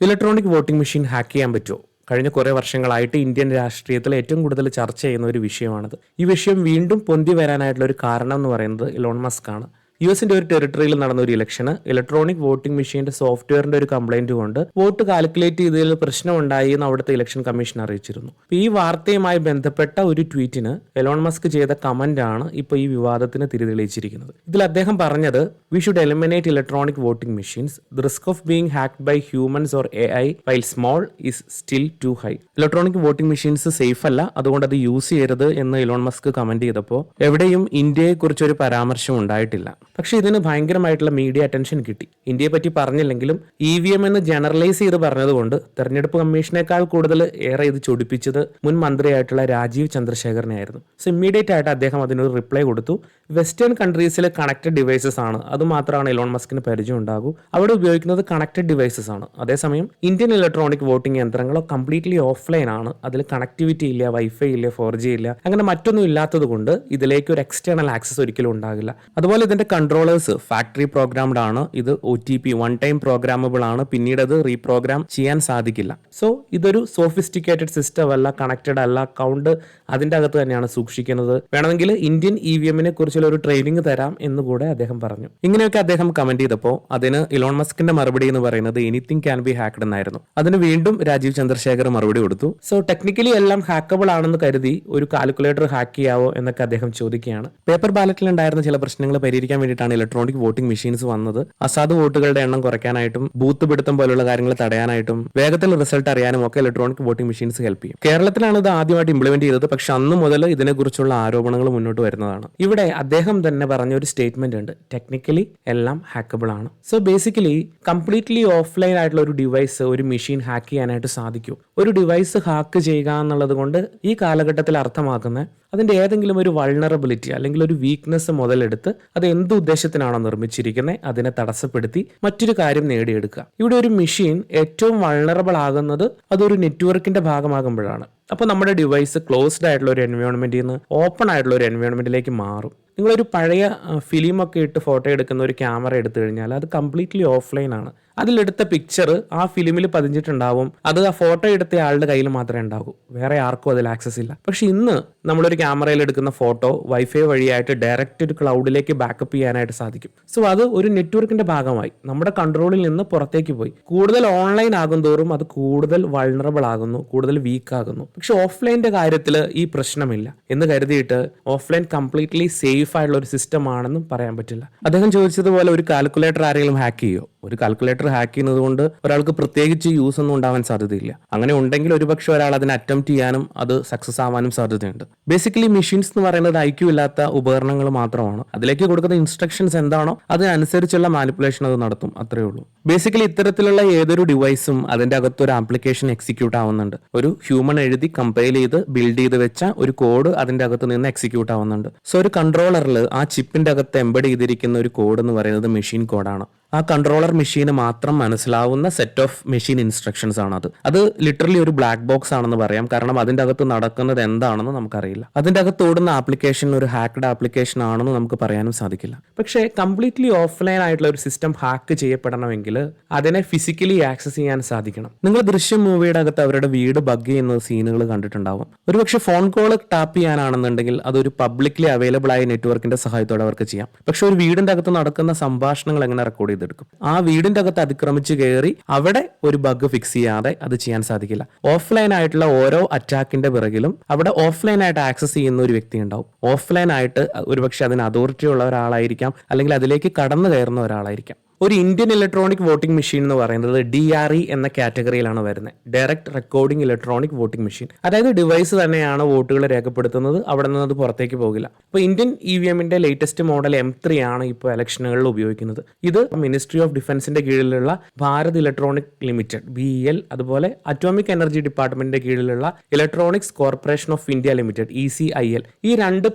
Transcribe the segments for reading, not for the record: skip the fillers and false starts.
Electronic voting machine hack ചെയ്യാൻ പറ്റുമോ? കഴിഞ്ഞ കുറേ വർഷങ്ങളായിട്ട് ഇന്ത്യൻ രാഷ്ട്രീയത്തിൽ ഏറ്റവും കൂടുതൽ ചർച്ച ചെയ്യുന്ന ഒരു വിഷയമാണിത്. ഈ വിഷയം വീണ്ടും പൊന്തി വരാനായിട്ടുള്ള ഒരു കാരണം എന്ന് പറയുന്നത് ഇലോൺ മസ്ക് ആണ്. യുഎസിന്റെ ഒരു ടെറിട്ടറിയിൽ നടന്ന ഒരു ഇലക്ഷന് ഇലക്ട്രോണിക് വോട്ടിംഗ് മെഷീന്റെ സോഫ്റ്റ്വെയറിന്റെ ഒരു കംപ്ലൈന്റ് കൊണ്ട് വോട്ട് കാൽക്കുലേറ്റ് ചെയ്തതിൽ പ്രശ്നമുണ്ടായി എന്ന് അവിടുത്തെ ഇലക്ഷൻ കമ്മീഷൻ അറിയിച്ചിരുന്നു. ഈ വാർത്തയുമായി ബന്ധപ്പെട്ട ഒരു ട്വീറ്റിന് എലോൺ മസ്ക് ചെയ്ത കമന്റ് ആണ് ഇപ്പോൾ ഈ വിവാദത്തിന് തിരിതെളിയിച്ചിരിക്കുന്നത്. ഇതിൽ അദ്ദേഹം പറഞ്ഞത്, we should eliminate electronic voting machines. The risk of being hacked by humans or AI while small is still too high. Electronic voting machines safe അല്ല, അതുകൊണ്ട് അത് യൂസ് ചെയ്യരുത് എന്ന് ഇലോൺ മസ്ക് കമന്റ് ചെയ്തപ്പോൾ എവിടെയും ഇന്ത്യയെക്കുറിച്ചൊരു പരാമർശം ഉണ്ടായിട്ടില്ല. പക്ഷെ ഇതിന് ഭയങ്കരമായിട്ടുള്ള മീഡിയ അറ്റൻഷൻ കിട്ടി. ഇന്ത്യയെ പറ്റി പറഞ്ഞില്ലെങ്കിലും EVM എന്ന് ജനറലൈസ് ചെയ്ത് പറഞ്ഞതുകൊണ്ട് തെരഞ്ഞെടുപ്പ് കമ്മീഷനേക്കാൾ കൂടുതൽ ഏറെ ഇത് ചൊടിപ്പിച്ചത് മുൻ മന്ത്രിയായിട്ടുള്ള രാജീവ് ചന്ദ്രശേഖരനെ ആയിരുന്നു. സോ ഇമ്മീഡിയറ്റ് ആയിട്ട് അദ്ദേഹം അതിനൊരു റിപ്ലൈ കൊടുത്തു. വെസ്റ്റേൺ കൺട്രീസിലെ കണക്റ്റഡ് ഡിവൈസസ് ആണ്, അത് മാത്രമാണ് ഇലോൺ മസ്കിന് പരിചയം ഉണ്ടാകൂ. അവിടെ ഉപയോഗിക്കുന്നത് കണക്റ്റഡ് ഡിവൈസസ് ആണ്. അതേസമയം ഇന്ത്യൻ ഇലക്ട്രോണിക് വോട്ടിംഗ് യന്ത്രങ്ങളോ കംപ്ലീറ്റ്ലി ഓഫ്ലൈൻ ആണ്. അതിൽ കണക്ടിവിറ്റി ഇല്ല, വൈഫൈ ഇല്ല, 4G ഇല്ല, അങ്ങനെ മറ്റൊന്നും ഇല്ലാത്തത് കൊണ്ട് ഇതിലേക്ക് ഒരു എക്സ്റ്റേണൽ ആക്സസ് ഒരിക്കലും ഉണ്ടാകില്ല. അതുപോലെ ഇതിന്റെ കൺട്രോളേഴ്സ് ഫാക്ടറി പ്രോഗ്രാംഡ് ആണ്. ഇത് OTP വൺ ടൈം പ്രോഗ്രാമബിൾ ആണ്, പിന്നീട് അത് റീപ്രോഗ്രാം ചെയ്യാൻ സാധിക്കില്ല. സോ ഇതൊരു സോഫിസ്റ്റിക്കേറ്റഡ് സിസ്റ്റം അല്ല, കണക്റ്റഡ് അല്ല, കൗണ്ട് അതിന്റെ അകത്ത് തന്നെയാണ് സൂക്ഷിക്കുന്നത്. വേണമെങ്കിൽ ഇന്ത്യൻ EVM-നെ കുറിച്ചുള്ള ഒരു ട്രെയിനിങ് തരാം എന്ന് കൂടെ അദ്ദേഹം പറഞ്ഞു. ഇങ്ങനെയൊക്കെ അദ്ദേഹം കമന്റ് ചെയ്തപ്പോൾ അതിന് ഇലോൺ മസ്കിന്റെ മറുപടി എന്ന് പറയുന്നത് എനിത്തിങ് ക്യാൻ ബി ഹാക്ഡ് എന്നായിരുന്നു. അതിന് വീണ്ടും രാജീവ് ചന്ദ്രശേഖർ മറുപടി കൊടുത്തു. സോ ടെക്നിക്കലി എല്ലാം ഹാക്കബിൾ ആണെന്ന് കരുതി ഒരു കാൽക്കുലേറ്റർ ഹാക്ക് ചെയ്യാവോ എന്നൊക്കെ അദ്ദേഹം ചോദിക്കുകയാണ്. പേപ്പർ ബാലറ്റിൽ ഉണ്ടായിരുന്ന ചില പ്രശ്നങ്ങൾ പരിഹരിക്കാൻ വേണ്ടിയിട്ടാണ് ഇലക്ട്രോണിക് വോട്ടിംഗ് മെഷീൻസ് വന്നത്. അസാധു വോട്ടുകളുടെ എണ്ണം കുറയ്ക്കാനായിട്ടും ബൂത്ത് പിടുത്തം പോലുള്ള കാര്യങ്ങൾ തടയാനായിട്ടും വേഗത്തിൽ റിസൾട്ട് അറിയാനും ഒക്കെ ഇലക്ട്രോണിക് വോട്ടിംഗ് മെഷീൻസ് ഹെൽപ്പ് ചെയ്യും. കേരളത്തിലാണ് ഇത് ആദ്യമായിട്ട് ഇംപ്ലിമെന്റ് ചെയ്തത്. പക്ഷെ അന്ന് മുതൽ ഇതിനെക്കുറിച്ചുള്ള ആരോപണങ്ങൾ മുന്നോട്ട് വരുന്നതാണ്. ഇവിടെ അദ്ദേഹം തന്നെ പറഞ്ഞ ഒരു സ്റ്റേറ്റ്മെന്റ് ഉണ്ട്, ടെക്നിക്കലി എല്ലാം ഹാക്കബിൾ ആണ്. സോ ബേസിക്കലി കംപ്ലീറ്റ്ലി ഓഫ്ലൈൻ ആയിട്ടുള്ള ഒരു ഡിവൈസ്, ഒരു മെഷീൻ ഹാക്ക് ചെയ്യാനായിട്ട് സാധിക്കും. ഒരു ഡിവൈസ് ഹാക്ക് ചെയ്യുക എന്നുള്ളത് കൊണ്ട് ഈ കാലഘട്ടത്തിൽ അർത്ഥമാക്കുന്ന അതിന്റെ ഏതെങ്കിലും ഒരു വൾണറബിലിറ്റി അല്ലെങ്കിൽ ഒരു വീക്ക്നെസ് മുതലെടുത്ത് അത് എന്ത് ഉദ്ദേശത്തിനാണോ നിർമ്മിച്ചിരിക്കുന്നത് അതിനെ തടസ്സപ്പെടുത്തി മറ്റൊരു കാര്യം നേടിയെടുക്കുക. ഇവിടെ ഒരു മെഷീൻ ഏറ്റവും വൾണറബിൾ ആകുന്നത് അതൊരു നെറ്റ്വർക്കിന്റെ ഭാഗമാകുമ്പോഴാണ്. അപ്പോൾ നമ്മുടെ ഡിവൈസ് ക്ലോസ്ഡ് ആയിട്ടുള്ള ഒരു എൻവയോൺമെന്റിൽ നിന്ന് ഓപ്പൺ ആയിട്ടുള്ള ഒരു എൻവയോൺമെന്റിലേക്ക് മാറും. നിങ്ങളൊരു പഴയ ഫിലിമൊക്കെ ഇട്ട് ഫോട്ടോ എടുക്കുന്ന ഒരു ക്യാമറ എടുത്തു കഴിഞ്ഞാൽ അത് കംപ്ലീറ്റ്ലി ഓഫ്ലൈൻ ആണ്. അതിലെടുത്ത പിക്ചർ ആ ഫിലിമിൽ പതിഞ്ഞിട്ടുണ്ടാവും. അത് ആ ഫോട്ടോ എടുത്ത ആളുടെ കയ്യിൽ മാത്രമേ ഉണ്ടാകൂ, വേറെ ആർക്കും അതിൽ ആക്സസ് ഇല്ല. പക്ഷെ ഇന്ന് നമ്മളൊരു ക്യാമറയിൽ എടുക്കുന്ന ഫോട്ടോ വൈഫൈ വഴിയായിട്ട് ഡയറക്റ്റ് ഒരു ക്ലൗഡിലേക്ക് ബാക്കപ്പ് ചെയ്യാനായിട്ട് സാധിക്കും. സോ അത് ഒരു നെറ്റ്വർക്കിന്റെ ഭാഗമായി നമ്മുടെ കൺട്രോളിൽ നിന്ന് പുറത്തേക്ക് പോയി. കൂടുതൽ ഓൺലൈൻ ആകും തോറും അത് കൂടുതൽ വൾണറബിൾ ആകുന്നു, കൂടുതൽ വീക്ക് ആകുന്നു. പക്ഷെ ഓഫ്ലൈൻ്റെ കാര്യത്തിൽ ഈ പ്രശ്നമില്ല എന്ന് കരുതിയിട്ട് ഓഫ്ലൈൻ കംപ്ലീറ്റ്ലി സേഫ് ആയിട്ടുള്ള ഒരു സിസ്റ്റം ആണെന്നും പറയാൻ പറ്റില്ല. അദ്ദേഹം ചോദിച്ചതുപോലെ ഒരു കാൽക്കുലേറ്റർ ആരെങ്കിലും ഹാക്ക് ചെയ്യോ? ഒരു കാൽക്കുലേറ്റർ ഹാക്ക് ചെയ്യുന്നത് കൊണ്ട് ഒരാൾക്ക് പ്രത്യേകിച്ച് യൂസ് ഒന്നും ഉണ്ടാവാൻ സാധ്യതയില്ല. അങ്ങനെ ഉണ്ടെങ്കിൽ ഒരുപക്ഷെ ഒരാൾ അതിനെ അറ്റംപ്റ്റ് ചെയ്യാനും അത് സക്സസ് ആവാനും സാധ്യതയുണ്ട്. ബേസിക്കലി മെഷീൻസ് എന്ന് പറയുന്നത് IQ ഇല്ലാത്ത ഉപകരണങ്ങൾ മാത്രമാണ്. അതിലേക്ക് കൊടുക്കുന്ന ഇൻസ്ട്രക്ഷൻസ് എന്താണോ അതിനനുസരിച്ചുള്ള മാനിപ്പുലേഷൻ അത് നടത്തും, അത്രയേ ഉള്ളൂ. ബേസിക്കലി ഇത്തരത്തിലുള്ള ഏതൊരു ഡിവൈസും അതിന്റെ അകത്ത് ഒരു ആപ്ലിക്കേഷൻ എക്സിക്യൂട്ട് ആവുന്നുണ്ട്. ഒരു ഹ്യൂമൻ എഴുതി കമ്പൈൽ ചെയ്ത് ബിൽഡ് ചെയ്ത് വെച്ച ഒരു കോഡ് അതിന്റെ അകത്ത് നിന്ന് എക്സിക്യൂട്ട് ആവുന്നുണ്ട്. സോ ഒരു കൺട്രോളറിൽ ആ ചിപ്പിന്റെ അകത്ത് എംബഡ് ചെയ്തിരിക്കുന്ന ഒരു കോഡ് എന്ന് പറയുന്നത് മെഷീൻ കോഡാണ്. ആ കൺട്രോളർ മെഷീന് മാത്രം മനസ്സിലാവുന്ന സെറ്റ് ഓഫ് മെഷീൻ ഇൻസ്ട്രക്ഷൻസ് ആണ് അത് ലിറ്ററലി ഒരു ബ്ലാക്ക് ബോക്സ് ആണെന്ന് പറയാം. കാരണം അതിന്റെ അകത്ത് നടക്കുന്നത് എന്താണെന്ന് നമുക്കറിയില്ല. അതിന്റെ അകത്ത് ഓടുന്ന ആപ്ലിക്കേഷൻ ഒരു ഹാക്ക്ഡ് ആപ്ലിക്കേഷൻ ആണെന്ന് നമുക്ക് പറയാനും സാധിക്കില്ല. പക്ഷേ കംപ്ലീറ്റ്ലി ഓഫ്ലൈൻ ആയിട്ടുള്ള ഒരു സിസ്റ്റം ഹാക്ക് ചെയ്യപ്പെടണമെങ്കിൽ അതിനെ ഫിസിക്കലി ആക്സസ് ചെയ്യാൻ സാധിക്കണം. നിങ്ങൾ ദൃശ്യം മൂവിയുടെ അകത്ത് അവരുടെ വീട് ബഗ് ചെയ്യുന്ന സീനുകൾ കണ്ടിട്ടുണ്ടാവും. ഒരുപക്ഷെ ഫോൺ കോൾ ടാപ്പ് ചെയ്യാനാണെന്നുണ്ടെങ്കിൽ അതൊരു പബ്ലിക്ലി അവൈലബിൾ ആയ നെറ്റ്വർക്കിന്റെ സഹായത്തോടെ അവർക്ക് ചെയ്യാം. പക്ഷെ ഒരു വീടിന്റെ അകത്ത് നടക്കുന്ന സംഭാഷണങ്ങൾ എങ്ങനെ റെക്കോർഡ് ചെയ്തെടുക്കും? ആ വീടിന്റെ അകത്ത് അതിക്രമിച്ച് കയറി അവിടെ ഒരു ബഗ് ഫിക്സ് ചെയ്യാതെ അത് ചെയ്യാൻ സാധിക്കില്ല. ഓഫ്ലൈൻ ആയിട്ടുള്ള ഓരോ അറ്റാക്കിന്റെ പിറകിലും അവിടെ ഓഫ്ലൈൻ ആയിട്ട് ആക്സസ് ചെയ്യുന്ന ഒരു വ്യക്തി ഉണ്ടാവും. ഓഫ്ലൈൻ ആയിട്ട് ഒരുപക്ഷെ അതിന് അതോറിറ്റി ഉള്ള ഒരാളായിരിക്കാം, അല്ലെങ്കിൽ അതിലേക്ക് കടന്നു കയറുന്ന ഒരാളായിരിക്കാം. ഒരു ഇന്ത്യൻ ഇലക്ട്രോണിക് വോട്ടിംഗ് മെഷീൻ എന്ന് പറയുന്നത് DRE എന്ന കാറ്റഗറിയിലാണ് വരുന്നത്, direct recording electronic voting machine. അതായത് ഡിവൈസ് തന്നെയാണ് വോട്ടുകൾ രേഖപ്പെടുത്തുന്നത്, അവിടെ നിന്ന് അത് പുറത്തേക്ക് പോകില്ല. അപ്പോൾ ഇന്ത്യൻ EVM-ന്റെ ലേറ്റസ്റ്റ് മോഡൽ M3 ആണ് ഇപ്പോൾ ഇലക്ഷനുകളിൽ ഉപയോഗിക്കുന്നത്. ഇത് മിനിസ്ട്രി ഓഫ് ഡിഫൻസിന്റെ കീഴിലുള്ള ഭാരത് ഇലക്ട്രോണിക് ലിമിറ്റഡ് BEL, അതുപോലെ അറ്റോമിക് എനർജി ഡിപ്പാർട്ട്മെന്റിന്റെ കീഴിലുള്ള electronics corporation of India limited ECIL, ഈ രണ്ട്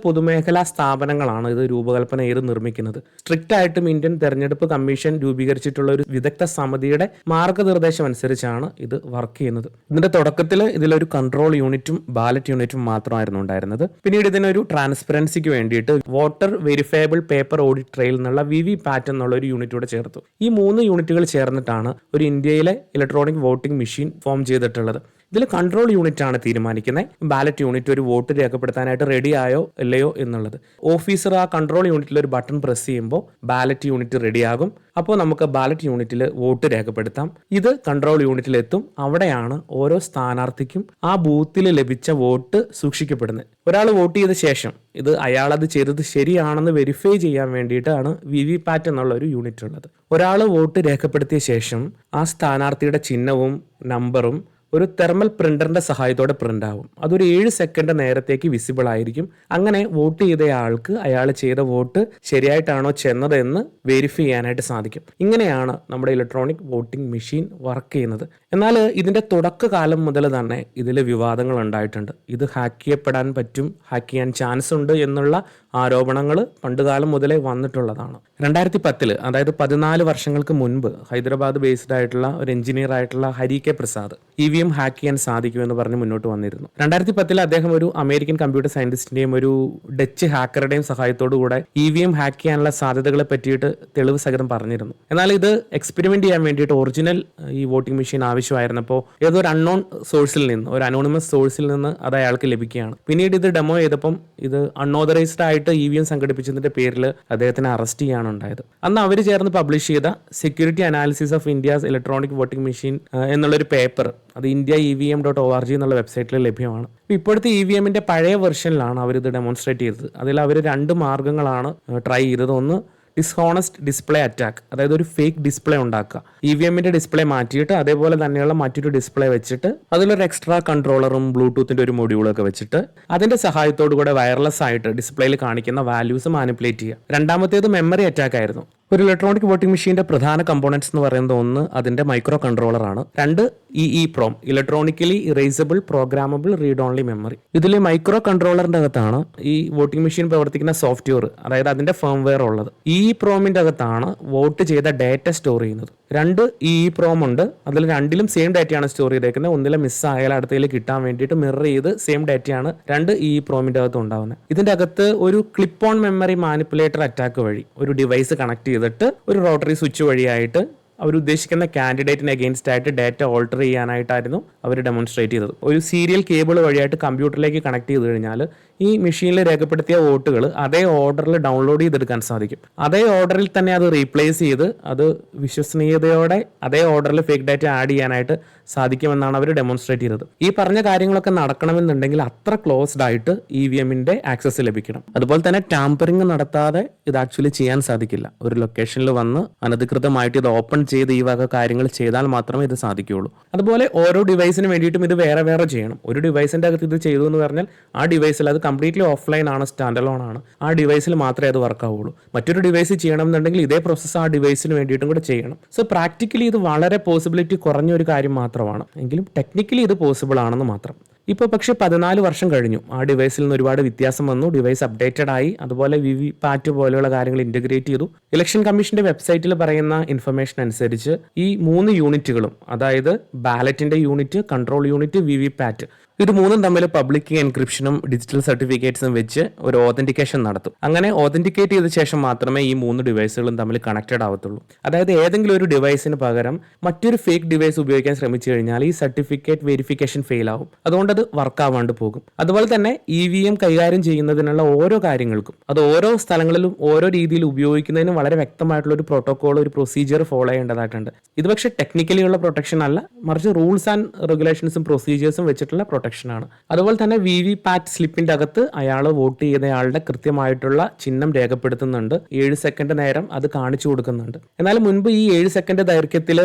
പൊതുമേഖലാ സ്ഥാപനങ്ങളാണ് ഇത് രൂപകൽപ്പന ചെയ്ത് നിർമ്മിക്കുന്നത്. സ്ട്രിക്റ്റ് ആയിട്ടും ഇന്ത്യൻ തെരഞ്ഞെടുപ്പ് കമ്മീഷൻ രൂപീകരിച്ചിട്ടുള്ള ഒരു വിദഗ്ധ സമിതിയുടെ മാർഗനിർദ്ദേശം അനുസരിച്ചാണ് ഇത് വർക്ക് ചെയ്യുന്നത്. ഇതിന്റെ തുടക്കത്തിൽ ഇതിലൊരു കൺട്രോൾ യൂണിറ്റും ബാലറ്റ് യൂണിറ്റും മാത്രമായിരുന്നു ഉണ്ടായിരുന്നത്. പിന്നീട് ഇതിനൊരു ട്രാൻസ്പെറൻസിക്ക് വേണ്ടിയിട്ട് voter verifiable paper audit trail എന്നുള്ള VVPAT എന്നുള്ള ഒരു യൂണിറ്റ് കൂടെ ചേർത്തു. ഈ 3 യൂണിറ്റുകൾ ചേർന്നിട്ടാണ് ഒരു ഇന്ത്യയിലെ ഇലക്ട്രോണിക് വോട്ടിംഗ് മെഷീൻ ഫോം ചെയ്തിട്ടുള്ളത്. ഇതിൽ കൺട്രോൾ യൂണിറ്റ് ആണ് തീരുമാനിക്കുന്നത് ബാലറ്റ് യൂണിറ്റ് ഒരു വോട്ട് രേഖപ്പെടുത്താനായിട്ട് റെഡി ആയോ ഇല്ലയോ എന്നുള്ളത്. ഓഫീസർ ആ കൺട്രോൾ യൂണിറ്റിൽ ഒരു ബട്ടൺ പ്രസ് ചെയ്യുമ്പോൾ ബാലറ്റ് യൂണിറ്റ് റെഡിയാകും. അപ്പോൾ നമുക്ക് ബാലറ്റ് യൂണിറ്റിൽ വോട്ട് രേഖപ്പെടുത്താം. ഇത് കൺട്രോൾ യൂണിറ്റിൽ എത്തും. അവിടെയാണ് ഓരോ സ്ഥാനാർത്ഥിക്കും ആ ബൂത്തിൽ ലഭിച്ച വോട്ട് സൂക്ഷിക്കപ്പെടുന്നത്. ഒരാൾ വോട്ട് ചെയ്ത ശേഷം ഇത് അയാളത് ചെയ്തത് ശരിയാണെന്ന് വെരിഫൈ ചെയ്യാൻ വേണ്ടിയിട്ടാണ് VVPAT എന്നുള്ള ഒരു യൂണിറ്റ് ഉള്ളത്. ഒരാൾ വോട്ട് രേഖപ്പെടുത്തിയ ശേഷം ആ സ്ഥാനാർത്ഥിയുടെ ചിഹ്നവും നമ്പറും ഒരു തെർമൽ പ്രിന്ററിന്റെ സഹായത്തോടെ പ്രിന്റ് ആവും. അതൊരു 7 സെക്കൻഡ് നേരത്തേക്ക് വിസിബിൾ ആയിരിക്കും. അങ്ങനെ വോട്ട് ചെയ്തയാൾക്ക് അയാൾ ചെയ്ത വോട്ട് ശരിയായിട്ടാണോ ചെന്നത് എന്ന് വെരിഫൈ ചെയ്യാനായിട്ട് സാധിക്കും. ഇങ്ങനെയാണ് നമ്മുടെ ഇലക്ട്രോണിക് വോട്ടിംഗ് മെഷീൻ വർക്ക് ചെയ്യുന്നത്. എന്നാൽ ഇതിന്റെ തുടക്കകാലം മുതൽ തന്നെ ഇതിൽ വിവാദങ്ങൾ ഉണ്ടായിട്ടുണ്ട്. ഇത് ഹാക്ക് ചെയ്യപ്പെടാൻ പറ്റും, ഹാക്ക് ചെയ്യാൻ ചാൻസ് ഉണ്ട് എന്നുള്ള ആരോപണങ്ങൾ പണ്ടുകാലം മുതലേ വന്നിട്ടുള്ളതാണ്. 2010 അതായത് 14 വർഷങ്ങൾക്ക് മുൻപ് ഹൈദരാബാദ് ബേസ്ഡ് ആയിട്ടുള്ള ഒരു എഞ്ചിനീയർ ആയിട്ടുള്ള Hari K Prasad EVM hack ചെയ്യാൻ സാധിക്കുമെന്ന് പറഞ്ഞ് മുന്നോട്ട് വന്നിരുന്നു. 2010 അദ്ദേഹം ഒരു അമേരിക്കൻ കമ്പ്യൂട്ടർ സയന്റിസ്റ്റിന്റെയും ഒരു ഡച്ച് ഹാക്കറുടെയും സഹായത്തോടു കൂടെ EVM ഹാക്ക് ചെയ്യാനുള്ള സാധ്യതകളെ പറ്റിയിട്ട് തെളിവ് സഹിതം പറഞ്ഞിരുന്നു. എന്നാൽ ഇത് എക്സ്പെരിമെന്റ് ചെയ്യാൻ വേണ്ടിയിട്ട് ഒറിജിനൽ ഈ വോട്ടിംഗ് മെഷീൻ ആവശ്യമായിരുന്നപ്പോൾ ഏതോ ഒരു അൺനോൺ സോഴ്സിൽ നിന്ന്, ഒരു അനോണിമസ് സോഴ്സിൽ നിന്ന് അത് അയാൾക്ക് ലഭിക്കുകയാണ്. പിന്നീട് ഇത് ഡെമോ ചെയ്തപ്പം ഇത് അൺഓതറൈസ്ഡ് ആയിട്ട് EVM സംഘടിപ്പിച്ചതിന്റെ പേരിൽ അദ്ദേഹത്തിനെ അറസ്റ്റ് ചെയ്യാണ് ഉണ്ടായത്. അന്ന് അവർ ചേർന്ന് പബ്ലിഷ് ചെയ്ത security analysis of India's electronic voting machine എന്നുള്ളൊരു പേപ്പർ അത് india.evm.org എന്നുള്ള വെബ്സൈറ്റിൽ ലഭ്യമാണ്. ഇപ്പോഴത്തെ EVMന്റെ പഴയ വെർഷനിലാണ് അവരിത് ഡെമോൺസ്ട്രേറ്റ് ചെയ്തത്. അതിൽ അവർ 2 മാർഗങ്ങളാണ് ട്രൈ ചെയ്തത്. ഒന്ന് ഡിസ്ഹോണസ്റ്റ് ഡിസ്പ്ലേ അറ്റാക്ക്, അതായത് ഒരു ഫേക്ക് ഡിസ്പ്ലേ ഉണ്ടാക്കുക. EVMന്റെ ഡിസ്പ്ലേ മാറ്റിയിട്ട് അതേപോലെ തന്നെയുള്ള മറ്റൊരു ഡിസ്പ്ലേ വെച്ചിട്ട് അതിലൊരു എക്സ്ട്രാ കൺട്രോളറും ബ്ലൂടൂത്തിന്റെ ഒരു മൊഡ്യൂളൊക്കെ വെച്ചിട്ട് അതിന്റെ സഹായത്തോടു കൂടെ വയർലെസ് ആയിട്ട് ഡിസ്പ്ലേയിൽ കാണിക്കുന്ന വാല്യൂസ് മാനിപ്പുലേറ്റ് ചെയ്യുക. രണ്ടാമത്തേത് മെമ്മറി അറ്റാക്ക് ആയിരുന്നു. ഒരു ഇലക്ട്രോണിക് വോട്ടിംഗ് മെഷീന്റെ പ്രധാന കമ്പോണൻസ് എന്ന് പറയുന്നത് ഒന്ന് അതിന്റെ മൈക്രോ കൺട്രോളർ ആണ്. 2 EEPROM electronically erasable programmable read only memory. ഇതിൽ മൈക്രോ കൺട്രോളറിന്റെ അകത്താണ് ഈ വോട്ടിംഗ് മെഷീൻ പ്രവർത്തിക്കുന്ന സോഫ്റ്റ്വെയർ, അതായത് അതിന്റെ ഫേംവെയർ ഉള്ളത്. EEPROMന്റെ അകത്താണ് വോട്ട് ചെയ്ത ഡാറ്റ സ്റ്റോർ ചെയ്യുന്നത്. 2 EEPROM ഉണ്ട്. അതിൽ 2ലും സെയിം ഡാറ്റയാണ് സ്റ്റോർ ചെയ്തേക്കുന്നത്. ഒന്നിലെ മിസ്സായാൽ അടുത്തതിൽ കിട്ടാൻ വേണ്ടിയിട്ട് മിറർ ചെയ്ത് സെയിം ഡാറ്റയാണ് 2 EEPROMന്റെ അകത്ത് ഉണ്ടാവുന്നത്. ഇതിന്റെ അകത്ത് ഒരു clip on memory manipulator attack വഴി ഒരു ഡിവൈസ് കണക്ട് ചെയ്തിട്ട് ഒരു റോട്ടറി സ്വിച്ച് വഴിയായിട്ട് അവർ ഉദ്ദേശിക്കുന്ന കാൻഡിഡേറ്റിന് അഗെയിൻസ്റ്റ് ആയിട്ട് ഡാറ്റ ഓൾട്ടർ ചെയ്യാനായിട്ടായിരുന്നു അവർ ഡെമോൺസ്ട്രേറ്റ് ചെയ്തത്. ഒരു സീരിയൽ കേബിൾ വഴിയായിട്ട് കമ്പ്യൂട്ടറിലേക്ക് കണക്ട് ചെയ്ത് കഴിഞ്ഞാൽ ഈ മെഷീനിൽ രേഖപ്പെടുത്തിയ വോട്ടുകൾ അതേ ഓർഡറിൽ ഡൗൺലോഡ് ചെയ്തെടുക്കാൻ സാധിക്കും. അതേ ഓർഡറിൽ തന്നെ അത് റീപ്ലേസ് ചെയ്ത് അത് വിശ്വസനീയതയോടെ അതേ ഓർഡറിൽ ഫേക്ക് ഡാറ്റ ആഡ് ചെയ്യാനായിട്ട് സാധിക്കുമെന്നാണ് അവർ ഡെമോൺസ്ട്രേറ്റ് ചെയ്തത്. ഈ പറഞ്ഞ കാര്യങ്ങളൊക്കെ നടക്കണമെന്നുണ്ടെങ്കിൽ അത്ര ക്ലോസ്ഡ് ആയിട്ട് EVMന്റെ ആക്സസ് ലഭിക്കണം. അതുപോലെ തന്നെ ടാമ്പറിംഗ് നടത്താതെ ഇത് ആക്ച്വലി ചെയ്യാൻ സാധിക്കില്ല. ഒരു ലൊക്കേഷനിൽ വന്ന് അനധികൃതമായിട്ട് ഇത് ഓപ്പൺ ചെയ്ത് ഈ വക കാര്യങ്ങൾ ചെയ്താൽ മാത്രമേ ഇത് സാധിക്കുകയുള്ളൂ. അതുപോലെ ഓരോ ഡിവൈസിന് വേണ്ടിയിട്ടും ഇത് വേറെ വേറെ ചെയ്യണം. ഒരു ഡിവൈസിന്റെ അകത്ത് ഇത് ചെയ്തു എന്ന് പറഞ്ഞാൽ ആ ഡിവൈസിൽ അത് കംപ്ലീറ്റ്ലി ഓഫ്ലൈൻ ആണ്, സ്റ്റാൻഡ് അലോൺ ആണ്. ആ ഡിവൈസിൽ മാത്രമേ അത് വർക്ക് ആവുള്ളൂ. മറ്റൊരു ഡിവൈസ് ചെയ്യണം എന്നുണ്ടെങ്കിൽ ഇതേ പ്രോസസ്സ് ആ ഡിവൈസിന് വേണ്ടിയിട്ടും കൂടെ ചെയ്യണം. സോ പ്രാക്ടിക്കലി ഇത് വളരെ പോസിബിലിറ്റി കുറഞ്ഞ ഒരു കാര്യം മാത്രമാണ്. എങ്കിലും ടെക്നിക്കലി ഇത് പോസിബിൾ ആണെന്ന് മാത്രം. ഇപ്പോൾ പക്ഷേ 14 വർഷം കഴിഞ്ഞു. ആ ഡിവൈസിൽ നിന്ന് ഒരുപാട് വ്യത്യാസം വന്നു. ഡിവൈസ് അപ്ഡേറ്റഡ് ആയി. അതുപോലെ VVPAT പോലെയുള്ള കാര്യങ്ങൾ ഇന്റഗ്രേറ്റ് ചെയ്തു. ഇലക്ഷൻ കമ്മീഷന്റെ വെബ്സൈറ്റിൽ പറയുന്ന ഇൻഫർമേഷൻ അനുസരിച്ച് ഈ 3 യൂണിറ്റുകളും, അതായത് ബാലറ്റിന്റെ യൂണിറ്റ്, കൺട്രോൾ യൂണിറ്റ്, VVPAT, ഇത് 3ഉം തമ്മിൽ പബ്ലിക് എൻക്രിപ്ഷനും ഡിജിറ്റൽ സർട്ടിഫിക്കറ്റ്സും വെച്ച് ഒരു ഓതന്റിക്കേഷൻ നടത്തും. അങ്ങനെ ഓതന്റിക്കേറ്റ് ചെയ്ത ശേഷം മാത്രമേ ഈ 3 ഡിവൈസുകളും തമ്മിൽ കണക്റ്റഡ് ആവത്തുള്ളൂ. അതായത് ഏതെങ്കിലും ഒരു ഡിവൈസിന് പകരം മറ്റൊരു ഫേക്ക് ഡിവൈസ് ഉപയോഗിക്കാൻ ശ്രമിച്ചു കഴിഞ്ഞാൽ ഈ സർട്ടിഫിക്കറ്റ് വെരിഫിക്കേഷൻ ഫെയിൽ ആവും. അതുകൊണ്ട് അത് വർക്ക് ആവാണ്ട് പോകും. അതുപോലെ തന്നെ EVM കൈകാര്യം ചെയ്യുന്നതിനുള്ള ഓരോ കാര്യങ്ങൾക്കും അത് ഓരോ സ്ഥലങ്ങളിലും ഓരോ രീതിയിൽ ഉപയോഗിക്കുന്നതിനും വളരെ വ്യക്തമായിട്ടുള്ള ഒരു പ്രോട്ടോകോൾ, ഒരു പ്രൊസീജിയർ ഫോളോ ചെയ്യേണ്ടതായിട്ടുണ്ട്. ഇത് പക്ഷേ ടെക്നിക്കലി ഉള്ള പ്രൊട്ടക്ഷൻ അല്ല, മറിച്ച് റൂൾസ് ആൻഡ് റെഗുലേഷൻസും പ്രൊസീജിയേഴ്സും വെച്ചിട്ടുള്ള പ്രൊട്ടക്ഷനാണ്. അതുപോലെ തന്നെ VVPAT സ്ലിപ്പിന്റെ അകത്ത് അയാൾ വോട്ട് ചെയ്തയാളുടെ കൃത്യമായിട്ടുള്ള ചിഹ്നം രേഖപ്പെടുത്തുന്നുണ്ട്. 7 സെക്കൻഡ് നേരം അത് കാണിച്ചു കൊടുക്കുന്നുണ്ട്. എന്നാൽ മുൻപ് ഈ 7 സെക്കൻഡ് ദൈർഘ്യത്തിൽ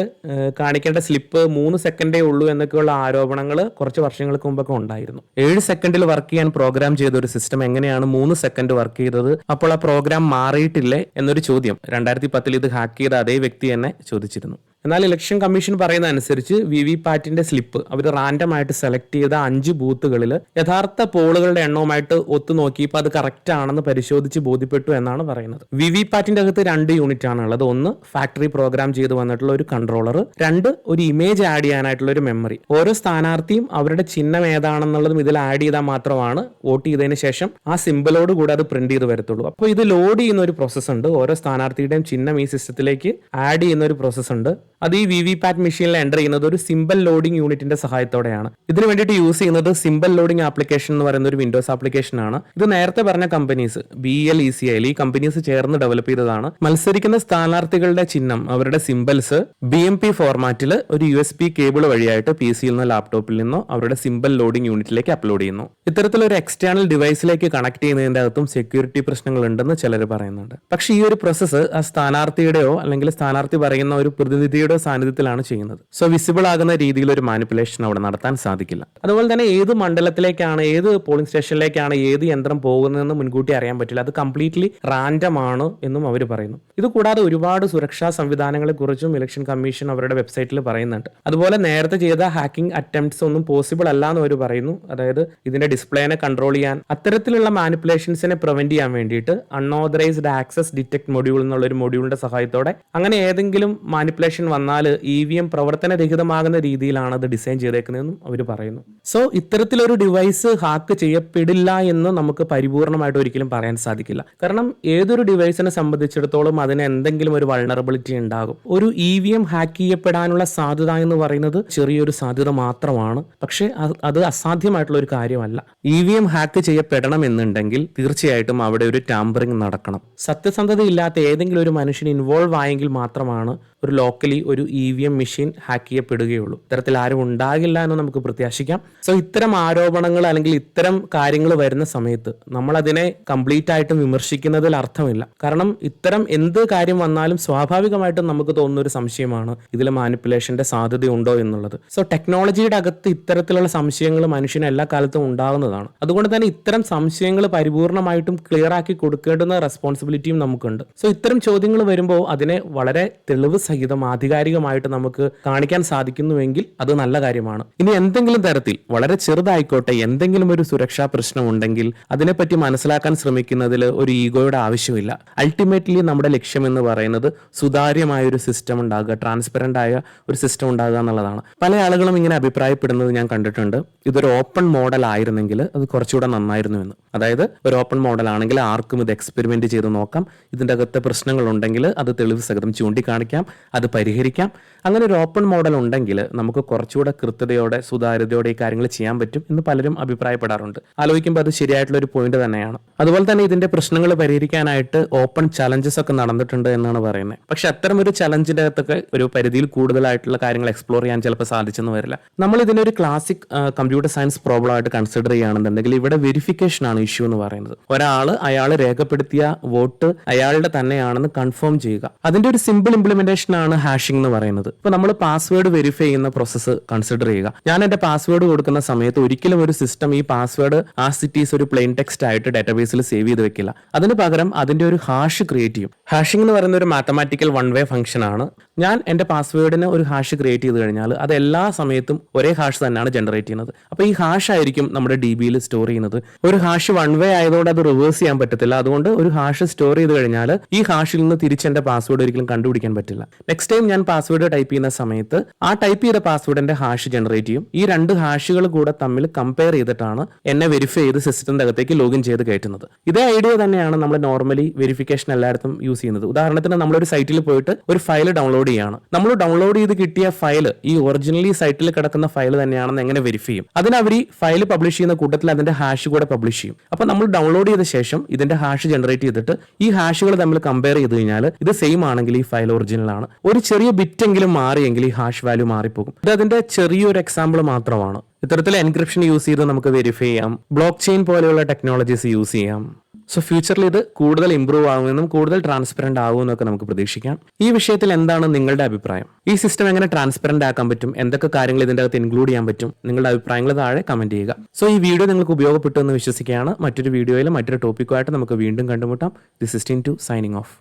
കാണിക്കേണ്ട സ്ലിപ്പ് 3 സെക്കൻഡേ ഉള്ളൂ എന്നൊക്കെയുള്ള ആരോപണങ്ങൾ കുറച്ച് വർഷങ്ങൾക്ക് മുമ്പൊക്കെ ഉണ്ടായിരുന്നു. 7 സെക്കൻഡിൽ വർക്ക് ചെയ്യാൻ പ്രോഗ്രാം ചെയ്ത ഒരു സിസ്റ്റം എങ്ങനെയാണ് 3 സെക്കൻഡ് വർക്ക് ചെയ്തത്? അപ്പോൾ ആ പ്രോഗ്രാം മാറിയിട്ടില്ലേ എന്നൊരു ചോദ്യം 2010 ഇത് ഹാക്ക് ചെയ്ത അതേ വ്യക്തി തന്നെ ചോദിച്ചിരുന്നു. എന്നാൽ ഇലക്ഷൻ കമ്മീഷൻ പറയുന്ന അനുസരിച്ച് VVPAT സ്ലിപ്പ് അവർ റാൻഡം ആയിട്ട് സെലക്ട് ചെയ്ത 5 ബൂത്തുകളിൽ യഥാർത്ഥ പോളുകളുടെ എണ്ണവുമായിട്ട് ഒത്തു നോക്കിയപ്പോൾ അത് കറക്റ്റ് ആണെന്ന് പരിശോധിച്ച് ബോധ്യപ്പെട്ടു എന്നാണ് പറയുന്നത്. VVPAT അകത്ത് 2 യൂണിറ്റ് ആണ് ഉള്ളത്. ഒന്ന് ഫാക്ടറി പ്രോഗ്രാം ചെയ്ത് വന്നിട്ടുള്ള ഒരു കൺട്രോളർ, 2 ഒരു ഇമേജ് ആഡ് ചെയ്യാനായിട്ടുള്ള ഒരു മെമ്മറി. ഓരോ സ്ഥാനാർത്ഥിയും അവരുടെ ചിഹ്നം ഏതാണെന്നുള്ളതും ഇതിൽ ആഡ് ചെയ്താൽ മാത്രമാണ് വോട്ട് ചെയ്തതിന് ശേഷം ആ സിമ്പിളോട് കൂടെ അത് പ്രിന്റ് ചെയ്ത് വരത്തുള്ളൂ. അപ്പോൾ ഇത് ലോഡ് ചെയ്യുന്ന ഒരു പ്രോസസ് ഉണ്ട്. ഓരോ സ്ഥാനാർത്ഥിയുടെയും ചിഹ്നം ഈ സിസ്റ്റത്തിലേക്ക് ആഡ് ചെയ്യുന്ന ഒരു പ്രോസസ് ഉണ്ട്. അത് ഈ VVPAT മെഷീനിൽ എൻ്റർ ചെയ്യുന്നത് ഒരു സിമ്പിൾ ലോഡിംഗ് യൂണിറ്റിന്റെ സഹായത്തോടെയാണ്. ഇതിന് വേണ്ടിയിട്ട് യൂസ് ചെയ്യുന്നത് സിമ്പിൾ ലോഡിംഗ് ആപ്ലിക്കേഷൻ എന്ന് പറയുന്ന ഒരു വിൻഡോസ് ആപ്ലിക്കേഷൻ ആണ്. ഇത് നേരത്തെ പറഞ്ഞ കമ്പനീസ് BEL, ECIL ഈ കമ്പനീസ് ചേർന്ന് ഡെവലപ്പ് ചെയ്തതാണ്. മത്സരിക്കുന്ന സ്ഥാനാർത്ഥികളുടെ ചിഹ്നം, അവരുടെ സിമ്പിൾസ് BMP ഫോർമാറ്റിൽ ഒരു USB കേബിൾ വഴിയായിട്ട് PC-യിൽ നിന്നോ ലാപ്ടോപ്പിൽ നിന്നോ അവരുടെ സിമ്പിൾ ലോഡിംഗ് യൂണിറ്റിലേക്ക് അപ്ലോഡ് ചെയ്യുന്നു. ഇത്തരത്തിലൊരു എക്സ്റ്റേണൽ ഡിവൈസിലേക്ക് കണക്ട് ചെയ്യുന്നതിന്റെ അകത്തും സെക്യൂരിറ്റി പ്രശ്നങ്ങൾ ഉണ്ടെന്ന് ചിലർ പറയുന്നുണ്ട്. പക്ഷേ ഈ ഒരു പ്രോസസ്സ് ആ സ്ഥാനാർത്ഥിയുടെയോ അല്ലെങ്കിൽ സ്ഥാനാർത്ഥി പറയുന്ന ഒരു പ്രതിനിധിയുടെ സാന്നിധ്യത്തിലാണ് ചെയ്യുന്നത്. സോ വിസിബിൾ ആകുന്ന രീതിയിൽ ഒരു മാനിപ്പുലേഷൻ അവിടെ നടത്താൻ സാധിക്കില്ല. അതുപോലെ തന്നെ ഏത് മണ്ഡലത്തിലേക്കാണ്, ഏത് പോളിംഗ് സ്റ്റേഷനിലേക്കാണ് ഏത് യന്ത്രം പോകുന്നതെന്ന് മുൻകൂട്ടി അറിയാൻ പറ്റില്ല. അത് കംപ്ലീറ്റ്ലി റാൻഡം ആണ് എന്നും അവർ പറയുന്നു. ഇത് കൂടാതെ ഒരുപാട് സുരക്ഷാ സംവിധാനങ്ങളെ കുറിച്ചും ഇലക്ഷൻ കമ്മീഷൻ അവരുടെ വെബ്സൈറ്റിൽ പറയുന്നുണ്ട്. അതുപോലെ നേരത്തെ ചെയ്ത ഹാക്കിംഗ് അറ്റംപ്റ്റ്സ് ഒന്നും പോസിബിൾ അല്ല എന്ന് അവർ പറയുന്നു. അതായത് ഇതിന്റെ ഡിസ്പ്ലേനെ കൺട്രോൾ ചെയ്യാൻ, അത്തരത്തിലുള്ള മാനിപ്പുലേഷൻസിനെ പ്രിവെന്റ് ചെയ്യാൻ വേണ്ടിയിട്ട് അൺഓതറൈസ്ഡ് ആക്സസ് ഡിറ്റക്ട് മൊഡ്യൂൾ എന്നുള്ള ഒരു മൊഡ്യൂളിന്റെ സഹായത്തോടെ അങ്ങനെ ഏതെങ്കിലും മാനിപ്പുലേഷൻ വന്നാൽ EVM പ്രവർത്തനരഹിതമാകുന്ന രീതിയിലാണ് അത് ഡിസൈൻ ചെയ്തേക്കുന്നതെന്നും അവർ പറയുന്നു. സോ ഇത്തരത്തിലൊരു ഡിവൈസ് ഹാക്ക് ചെയ്യപ്പെടില്ല എന്ന് നമുക്ക് പരിപൂർണമായിട്ട് ഒരിക്കലും പറയാൻ സാധിക്കില്ല. കാരണം ഏതൊരു ഡിവൈസിനെ സംബന്ധിച്ചിടത്തോളം അതിന് എന്തെങ്കിലും ഒരു വൾണറബിലിറ്റി ഉണ്ടാകും. ഒരു EVM ഹാക്ക് ചെയ്യപ്പെടാനുള്ള സാധ്യത എന്ന് പറയുന്നത് ചെറിയൊരു സാധ്യത മാത്രമാണ്. പക്ഷേ അത് അസാധ്യമായിട്ടുള്ള ഒരു കാര്യമല്ല. EVM ഹാക്ക് ചെയ്യപ്പെടണം എന്നുണ്ടെങ്കിൽ തീർച്ചയായിട്ടും അവിടെ ഒരു ടാമ്പറിംഗ് നടക്കണം. സത്യസന്ധതയില്ലാത്ത ഏതെങ്കിലും ഒരു മനുഷ്യൻ ഇൻവോൾവ് ആയെങ്കിൽ മാത്രമാണ് ഒരു ലോക്കലി ഒരു EVM മെഷീൻ ഹാക്ക് ചെയ്യപ്പെടുകയുള്ളൂ. ഇത്തരത്തിൽ ആരും ഉണ്ടാകില്ല എന്ന് നമുക്ക് പ്രത്യാശിക്കാം. സോ ഇത്തരം ആരോപണങ്ങൾ അല്ലെങ്കിൽ ഇത്തരം കാര്യങ്ങൾ വരുന്ന സമയത്ത് നമ്മൾ അതിനെ കംപ്ലീറ്റ് ആയിട്ടും വിമർശിക്കുന്നതിൽ അർത്ഥമില്ല. കാരണം ഇത്തരം എന്ത് കാര്യം വന്നാലും സ്വാഭാവികമായിട്ടും നമുക്ക് തോന്നുന്ന ഒരു സംശയമാണ് ഇതിൽ മാനിപ്പുലേഷന്റെ സാധ്യതയുണ്ടോ എന്നുള്ളത്. സോ ടെക്നോളജിയുടെ അകത്ത് ഇത്തരത്തിലുള്ള സംശയങ്ങൾ മനുഷ്യന് എല്ലാ കാലത്തും ഉണ്ടാകുന്നതാണ്. അതുകൊണ്ട് തന്നെ ഇത്തരം സംശയങ്ങൾ പരിപൂർണമായിട്ടും ക്ലിയർ ആക്കി കൊടുക്കേണ്ടുന്ന റെസ്പോൺസിബിലിറ്റിയും നമുക്കുണ്ട്. സോ ഇത്തരം ചോദ്യങ്ങൾ വരുമ്പോൾ അതിനെ വളരെ തെളിവ് സഹിതം ആധികാരികമായിട്ട് നമുക്ക് കാണിക്കാൻ സാധിക്കുന്നുവെങ്കിൽ അത് നല്ല കാര്യമാണ്. ഇനി എന്തെങ്കിലും തരത്തിൽ വളരെ ചെറുതായിക്കോട്ടെ എന്തെങ്കിലും ഒരു സുരക്ഷാ പ്രശ്നം ഉണ്ടെങ്കിൽ അതിനെപ്പറ്റി മനസ്സിലാക്കാൻ ശ്രമിക്കുന്നതിൽ ഒരു ഈഗോയുടെ ആവശ്യമില്ല. അൾട്ടിമേറ്റ്ലി നമ്മുടെ ലക്ഷ്യം എന്ന് പറയുന്നത് സുതാര്യമായ ഒരു സിസ്റ്റം ഉണ്ടാകുക, ട്രാൻസ്പെറന്റ് ആയ ഒരു സിസ്റ്റം ഉണ്ടാകുക എന്നുള്ളതാണ്. പല ആളുകളും ഇങ്ങനെ അഭിപ്രായപ്പെടുന്നത് ഞാൻ കണ്ടിട്ടുണ്ട്. ഇതൊരു ഓപ്പൺ മോഡൽ ആയിരുന്നെങ്കിൽ അത് കുറച്ചുകൂടെ നന്നായിരുന്നു എന്ന്. അതായത് ഒരു ഓപ്പൺ മോഡൽ ആണെങ്കിൽ ആർക്കും ഇത് എക്സ്പെരിമെന്റ് ചെയ്ത് നോക്കാം, ഇതിൻ്റെ അകത്ത് പ്രശ്നങ്ങൾ ഉണ്ടെങ്കിൽ അത് തെളിവ് സഹിതം ചൂണ്ടിക്കാണിക്കാം, അത് പരിഹരിക്കാം. അങ്ങനെ ഒരു ഓപ്പൺ മോഡൽ ഉണ്ടെങ്കിൽ നമുക്ക് കുറച്ചുകൂടെ കൃത്യതയോടെ സുതാര്യതയോടെ ഈ കാര്യങ്ങൾ ചെയ്യാൻ പറ്റും എന്ന് പലരും അഭിപ്രായപ്പെടാറുണ്ട്. ആലോചിക്കുമ്പോൾ അത് ശരിയായിട്ടുള്ള ഒരു പോയിന്റ് തന്നെയാണ്. അതുപോലെ തന്നെ ഇതിന്റെ പ്രശ്നങ്ങൾ പരിഹരിക്കാനായിട്ട് ഓപ്പൺ ചലഞ്ചസ് ഒക്കെ നടന്നിട്ടുണ്ട് എന്നാണ് പറയുന്നത്. പക്ഷെ അത്തരം ഒരു ചലഞ്ചിന്റെ അകത്തൊക്കെ ഒരു പരിധിയിൽ കൂടുതലായിട്ടുള്ള കാര്യങ്ങൾ എക്സ്പ്ലോർ ചെയ്യാൻ ചിലപ്പോൾ സാധിച്ചെന്ന് വരില്ല. നമ്മൾ ഇതിനൊരു ക്ലാസിക് കമ്പ്യൂട്ടർ സയൻസ് പ്രോബ്ലം ആയിട്ട് കൺസിഡർ ചെയ്യുകയാണെന്നുണ്ടെങ്കിൽ ഇവിടെ വെരിഫിക്കേഷൻ ആണ് ഇഷ്യൂ എന്ന് പറയുന്നത്. അയാൾ രേഖപ്പെടുത്തിയ വോട്ട് അയാളുടെ തന്നെയാണെന്ന് കൺഫേം ചെയ്യുക. അതിന്റെ ഒരു സിമ്പിൾ ഇംപ്ലിമെന്റേഷൻ ആണ് ഹാഷിംഗ് എന്ന് പറയുന്നത്. ഇപ്പൊ നമ്മൾ പാസ്വേഡ് വെരിഫൈ ചെയ്യുന്ന പ്രോസസ്സ് കൺസിഡർ ചെയ്യുക. ഞാൻ എന്റെ പാസ്വേഡ് കൊടുക്കുന്ന സമയത്ത് ഒരിക്കലും ഒരു സിസ്റ്റം ഈ പാസ്വേഡ് ആസ് ഇറ്റ് ഈസ് ഒരു പ്ലെയിൻ ടെക്സ്റ്റ് ആയിട്ട് ഡാറ്റാബേസിൽ സേവ് ചെയ്ത് വെക്കില്ല. അതിന് പകരം അതിന്റെ ഒരു ഹാഷ് ക്രിയേറ്റ് ചെയ്യും. ഹാഷിംഗ് എന്ന് പറയുന്ന ഒരു മാത്തമാറ്റിക്കൽ വൺ വേ ഫംഗ്ഷൻ ആണ്. ഞാൻ എന്റെ പാസ്വേഡിന് ഒരു ഹാഷ് ക്രിയേറ്റ് ചെയ്ത് കഴിഞ്ഞാൽ അത് എല്ലാ സമയത്തും ഒരേ ഹാഷ് തന്നെയാണ് ജനറേറ്റ് ചെയ്യുന്നത്. അപ്പൊ ഈ ഹാഷ് ആയിരിക്കും നമ്മുടെ DBയിൽ സ്റ്റോർ ചെയ്യുന്നത്. ഒരു ഹാഷ് വൺ വേ ആയതുകൊണ്ട് അത് റിവേഴ്സ് ചെയ്യാൻ പറ്റത്തില്ല. അതുകൊണ്ട് ഒരു ഹാഷ് സ്റ്റോർ ചെയ്ത് കഴിഞ്ഞാൽ ഈ ഹാഷിൽ നിന്ന് തിരിച്ച് എന്റെ പാസ്വേഡ് ഒരിക്കലും കണ്ടുപിടിക്കാൻ പറ്റില്ല. നെക്സ്റ്റ് ടൈം ഞാൻ പാസ്വേഡ് ടൈപ്പ് ചെയ്യുന്ന സമയത്ത് ആ ടൈപ്പ് ചെയ്ത പാസ്വേഡിന്റെ ഹാഷ് ജനറേറ്റ് ചെയ്യും. ഈ രണ്ട് ഹാഷുകൾ കൂടെ തമ്മിൽ കമ്പയർ ചെയ്തിട്ടാണ് എന്നെ വെരിഫൈ ചെയ്ത് സിസ്റ്റത്തിന്റെ അകത്തേക്ക് ലോഗിൻ ചെയ്ത് കയറ്റുന്നത്. ഇതേ ഐഡിയ തന്നെയാണ് നമ്മൾ നോർമലി വെരിഫിക്കേഷൻ എല്ലായിടത്തും യൂസ് ചെയ്യുന്നത്. ഉദാഹരണത്തിന് നമ്മളൊരു സൈറ്റിൽ പോയിട്ട് ഒരു ഫയൽ ഡൗൺലോഡ് ചെയ്യാണ്. നമ്മൾ ഡൗൺലോഡ് ചെയ്ത് കിട്ടിയ ഫയൽ ഈ ഒറിജിനലി സൈറ്റിൽ കിടക്കുന്ന ഫയൽ തന്നെയാണെന്ന് എങ്ങനെ വെരിഫൈ ചെയ്യും? അതിന് അവർ ഈ ഫയൽ പബ്ലിഷ് ചെയ്യുന്ന കൂട്ടത്തിൽ അതിന്റെ ഹാഷ് കൂടെ പബ്ലിഷ് ചെയ്യും. അപ്പൊ നമ്മൾ ഡൗൺലോഡ് ചെയ്ത ശേഷം ഇതിന്റെ ഹാഷ് ജനറേറ്റ് ചെയ്തിട്ട് ഈ ഹാഷുകൾ തമ്മിൽ കമ്പയർ ചെയ്ത് കഴിഞ്ഞാൽ ഇത് സെയിം ആണെങ്കിൽ ഈ ഫയൽ ഒറിജിനൽ ആണ്. ഒരു ചെറിയ ബിറ്റെങ്കിലും മാറിയെങ്കിൽ ഈ ഹാഷ് വാല്യൂ മാറിപ്പോകും. ഇത് അതിന്റെ ചെറിയൊരു എക്സാമ്പിൾ മാത്രമാണ്. ഇത്തരത്തിൽ എൻക്രിപ്ഷൻ യൂസ് ചെയ്ത് നമുക്ക് വെരിഫൈ ചെയ്യാം. ബ്ലോക്ക് ചെയിൻ പോലെയുള്ള ടെക്നോളജീസ് യൂസ് ചെയ്യാം. സോ ഫ്യൂച്ചറിൽ ഇത് കൂടുതൽ ഇംപ്രൂവ് ആകുമെന്നും കൂടുതൽ ട്രാൻസ്പെറന്റ് ആകുമെന്നൊക്കെ നമുക്ക് പ്രതീക്ഷിക്കാം. ഈ വിഷയത്തിൽ എന്താണ് നിങ്ങളുടെ അഭിപ്രായം? ഈ സിസ്റ്റം എങ്ങനെ ട്രാൻസ്പെറന്റ് ആക്കാൻ പറ്റും? എന്തൊക്കെ കാര്യങ്ങൾ ഇതിന്റെ അകത്ത് ഇൻക്ലൂഡ് ചെയ്യാൻ പറ്റും? നിങ്ങളുടെ അഭിപ്രായങ്ങൾ താഴെ കമന്റ് ചെയ്യുക. സോ ഈ വീഡിയോ നിങ്ങൾക്ക് ഉപയോഗപ്പെട്ടു എന്ന് വിശ്വസിക്കുകയാണ്. മറ്റൊരു വീഡിയോയിൽ മറ്റൊരു ടോപ്പിക്കുമായിട്ട് നമുക്ക് വീണ്ടും കണ്ടുമുട്ടാം. This is Tintu signing off.